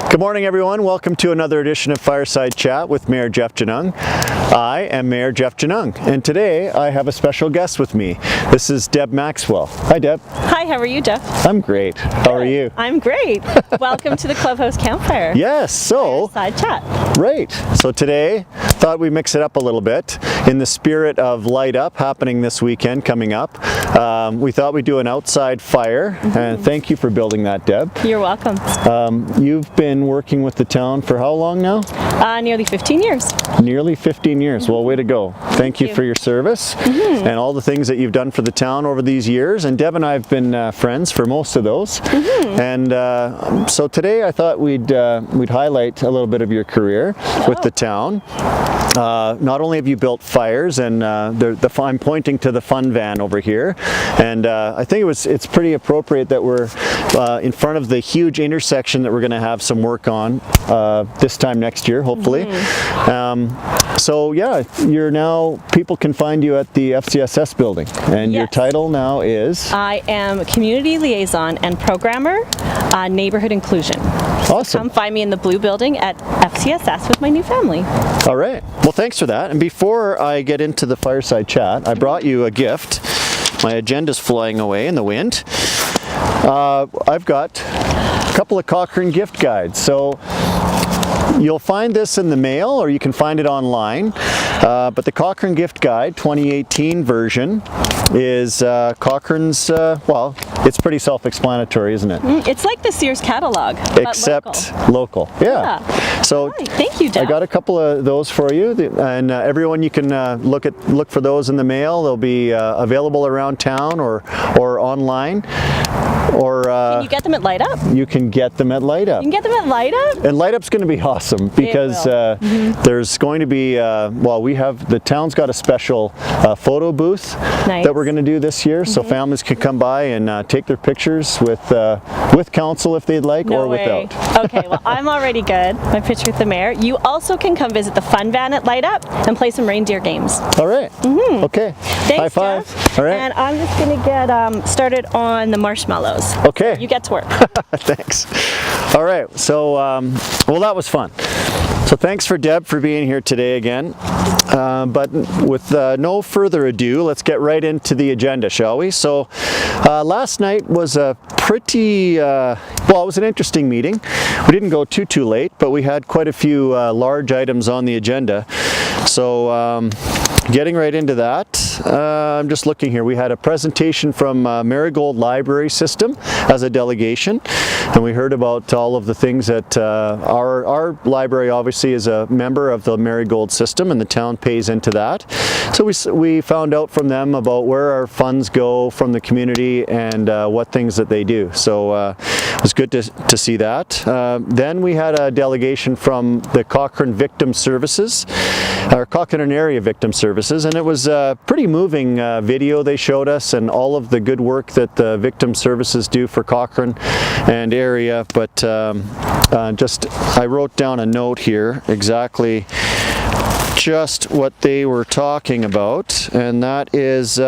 Good morning, everyone. Welcome to another edition of Fireside Chat with Mayor Jeff Genung. I am Mayor Jeff Genung, and today I have a special guest with me. This is Deb Maxwell. Hi, Deb. Hi, how are you, Jeff? I'm great. How are you? I'm great. Welcome to the Clubhouse Campfire. Yes, so... Fireside Chat. Right. So today, thought we'd mix it up a little bit. In the spirit of Light Up happening this weekend coming up, we thought we'd do an outside fire, and thank you for building that, Deb. You're welcome. You've been working with the town for how long now? Nearly 15 years. Nearly 15 years. Well, way to go. Thank you for your service and all the things that you've done for the town over these years. And Deb and I have been friends for most of those. And so today I thought we'd highlight a little bit of your career with the town. Not only have you built fires, and I'm pointing to the fun van over here, and I think it's pretty appropriate that we're in front of the huge intersection that we're going to have some work on this time next year, hopefully. So yeah, people can find you at the FCSS building, and your title now is? I am Community Liaison and Programmer, Neighborhood Inclusion. Awesome. So come find me in the blue building at FCSS with my new family. All right. Well, thanks for that. And before I get into the fireside chat, I brought you a gift. My agenda's flying away in the wind. I've got a couple of Cochrane gift guides. So you'll find this in the mail, or you can find it online. But the Cochrane Gift Guide 2018 version is Cochrane's, well, it's pretty self-explanatory, isn't it? It's like the Sears catalog, except local. Yeah. So thank you, Jeff. I got a couple of those for you, and everyone, you can look for those in the mail. They'll be available around town or online. Or can you get them at Light Up? You can get them at Light Up. You can get them at Light Up? And Light Up's going to be awesome because there's going to be, the town's got a special photo booth that we're going to do this year, so families can come by and take their pictures with council if they'd like, or without. Okay, well, I'm already good. My picture with the mayor. You also can come visit the fun van at Light Up and play some reindeer games. All right. Okay. Thanks, high five. Jeff. All right. And I'm just going to get started on the marshmallows. Okay. You get to work. Thanks. All right. So, well, that was fun. So thanks for Deb for being here today again. But with no further ado, let's get right into the agenda, shall we? So last night was a pretty, it was an interesting meeting. We didn't go too late, but we had quite a few large items on the agenda. So getting right into that, I'm just looking here. We had a presentation from Marigold Library System as a delegation, and we heard about all of the things that our library obviously is a member of the Marigold system, and the town pays into that. So we found out from them about where our funds go from the community and what things that they do. So it was good to see that. Then we had a delegation from the Cochrane Victim Services, or Cochrane Area Victim Services, and it was a pretty moving video they showed us, and all of the good work that the Victim Services do for Cochrane and area. But I wrote down a note here exactly just what they were talking about, and that is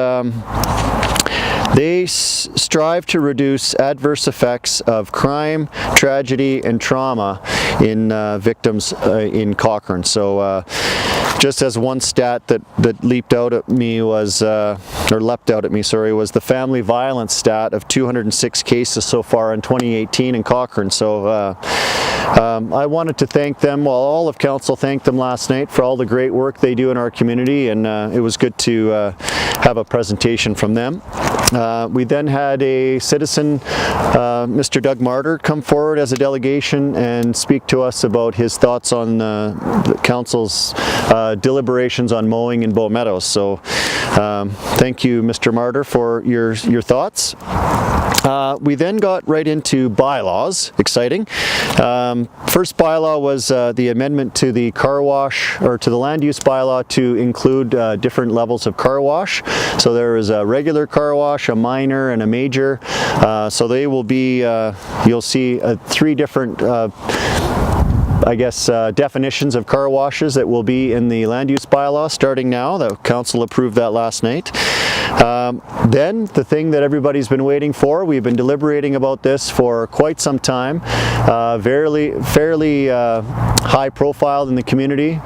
they strive to reduce adverse effects of crime, tragedy, and trauma in victims in Cochrane. So just as one stat that leapt out at me was, was the family violence stat of 206 cases so far in 2018 in Cochrane. So I wanted to thank them, all of council thanked them last night for all the great work they do in our community, and it was good to have a presentation from them. We then had a citizen, Mr. Doug Martyr, come forward as a delegation and speak to us about his thoughts on the council's deliberations on mowing in Bow Meadows. So thank you, Mr. Martyr, for your thoughts. We then got right into bylaws. Exciting. First bylaw was the amendment to the car wash, or to the land use bylaw, to include different levels of car wash. So there is a regular car wash, a minor, and a major. So they will be, you'll see 3 different I guess, definitions of car washes that will be in the land use bylaw starting now. The council approved that last night. Then the thing that everybody's been waiting for, we've been deliberating about this for quite some time, fairly high profile in the community.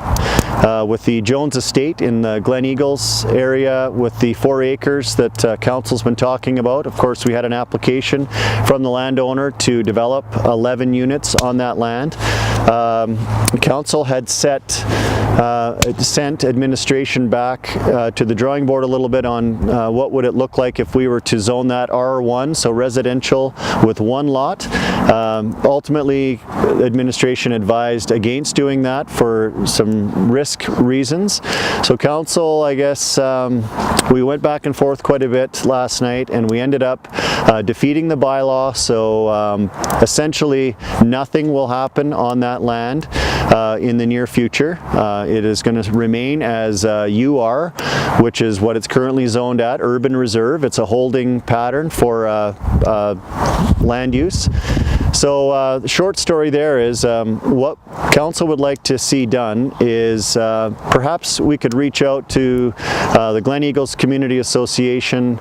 With the Jones Estate in the Glen Eagles area with the 4 acres that council's been talking about. Of course, we had an application from the landowner to develop 11 units on that land. Council had sent administration back to the drawing board a little bit on what would it look like if we were to zone that R1, so residential with 1 lot. Ultimately, administration advised against doing that for some risk reasons. So council, I guess, we went back and forth quite a bit last night, and we ended up defeating the bylaw. So essentially nothing will happen on that land in the near future. It is going to remain as UR, which is what it's currently zoned at, urban reserve. It's a holding pattern for land use. So the short story there is what council would like to see done is perhaps we could reach out to the Glen Eagles Community Association.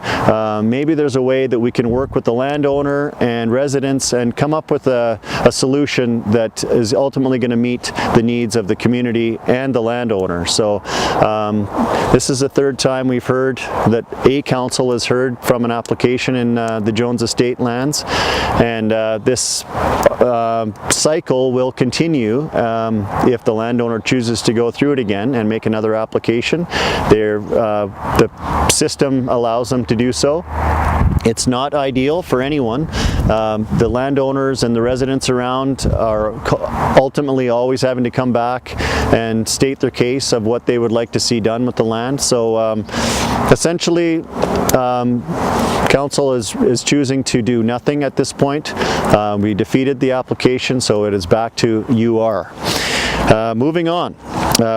Maybe there's a way that we can work with the landowner and residents and come up with a solution that is ultimately going to meet the needs of the community and the landowner. So this is the 3rd time we've heard that a council has heard from an application in the Jones Estate lands, and this cycle will continue if the landowner chooses to go through it again and make another application. The system allows them to do so. It's not ideal for anyone. The landowners and the residents around are ultimately always having to come back and state their case of what they would like to see done with the land. So essentially, council is choosing to do nothing at this point. We defeated the application, so it is back to UR. Moving on,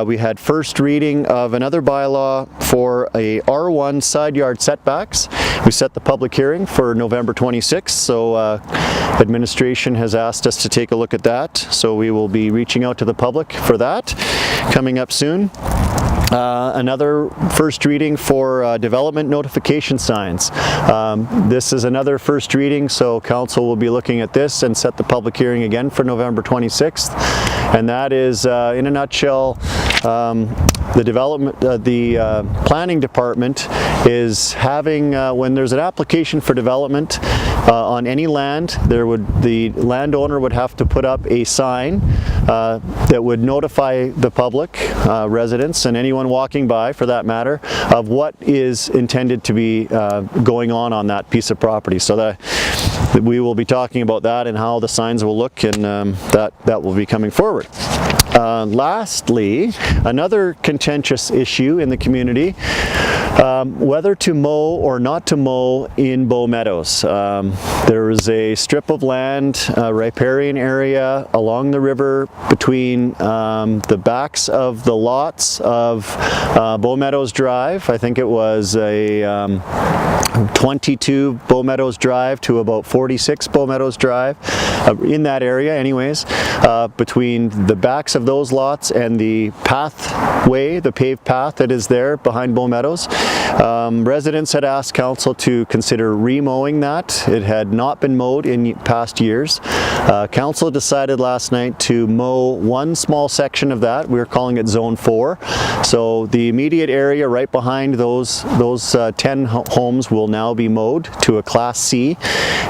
we had first reading of another bylaw for a R1 side yard setbacks. We set the public hearing for November 26th, so administration has asked us to take a look at that. So we will be reaching out to the public for that coming up soon. Another first reading for development notification signs. This is another first reading, so council will be looking at this and set the public hearing again for November 26th. And that is, in a nutshell, the planning department is having, when there's an application for development on any land, the landowner would have to put up a sign that would notify the public, residents, and anyone walking by, for that matter, of what is intended to be going on that piece of property. So we will be talking about that and how the signs will look, and that will be coming forward. Lastly, another contentious issue in the community, whether to mow or not to mow in Bow Meadows. There is a strip of land, riparian area along the river between the backs of the lots of Bow Meadows Drive. I think it was a 22 Bow Meadows Drive to about 46 Bow Meadows Drive, in that area anyways, between the backs of those lots and the pathway, the paved path that is there behind Bow Meadows. Residents had asked council to consider remowing that. It had not been mowed in past years. Council decided last night to mow one small section of that. We're calling it Zone 4. So the immediate area right behind those 10 homes will now be mowed to a Class C,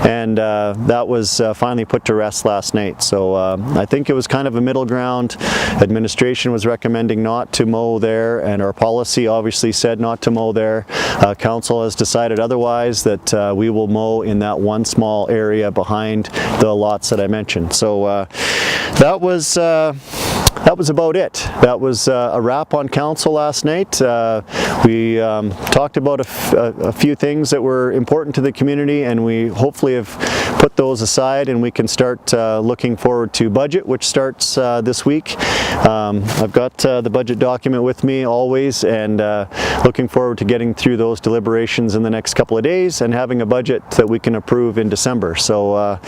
and that was finally put to rest last night. So I think it was kind of a middle ground. Administration was recommending not to mow there, and our policy obviously said not to mow there. Council has decided otherwise, that we will mow in that one small area behind the lots that I mentioned. So that was about it. That was a wrap on council last night. We talked about a few things that were important to the community, and we hopefully have put those aside and we can start looking forward to budget, which starts this week. I've got the budget document with me always, and looking forward to getting through those deliberations in the next couple of days and having a budget that we can approve in December. So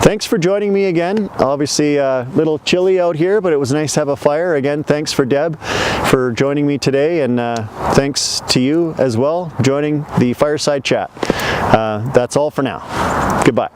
thanks for joining me again. Obviously a little chilly out here, but it was nice to have a fire. Again, thanks for Deb for joining me today, and thanks to you as well joining the Fireside Chat. That's all for now. Goodbye.